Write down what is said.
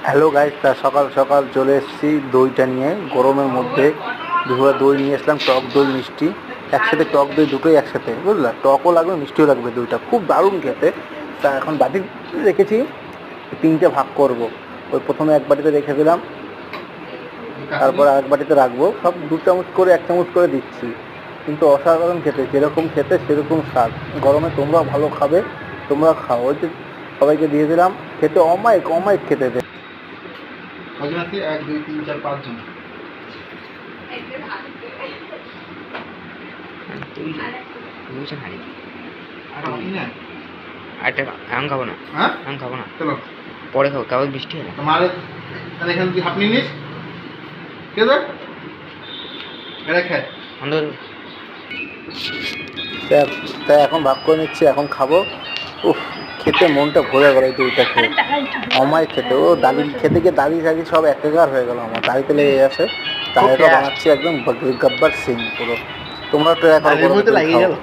Hello guys, তা সকাল সকাল চলে এসেছি দইটা নিয়ে। গরমের মধ্যে দুপুরে দই নিয়ে এসলাম, টক দই মিষ্টি একসাথে, টক দই দুটোই একসাথে, বুঝলা? টকও লাগবে মিষ্টিও লাগবে, দইটা খুব দারুণ খেতে। তা এখন বাটি রেখেছি, তিনটে ভাগ করব। ওই প্রথমে এক বাটিতে রেখে দিলাম, তারপর আরেক বাটিতে রাখবো। সব 2 চামচ করে 1 চামচ করে দিচ্ছি, কিন্তু অসাধারণ খেতে, যেরকম খেতে সেরকম স্বাদ। গরমে তোমরাও ভালো খাবে, তোমরা খাও। ওই যে সবাইকে দিয়ে দিলাম, খেতে অমায়িক অমায়িক খেতে দে। কজন আছে? 1 2 3 4 5 জন। বুঝছেন হারি আর আপনি না একটা আম খাবো না, হ্যাঁ আম খাবো না, চলো পরে খাবো, কেবল বৃষ্টি হলে। তোমার তাহলে এখানে তুই আপনি নিস কে দে এটা খায় অন্তত তাই এখন ভাগ করে নিচ্ছি, এখন খাবো। উফ, খেতে মনটা ভরে গেল এই দইটা খেয়ে, অমায়িক খেতে। ও দালি খেতে গিয়ে দালি টালি সব একাকার হয়ে গেল, আমার দাড়িতে লেগে গেছে। তাই এটা বানাচ্ছি একদম গব্বর সিং পুরো। তোমরা ট্রাই করো, লাগিয়ে খাও। গেল।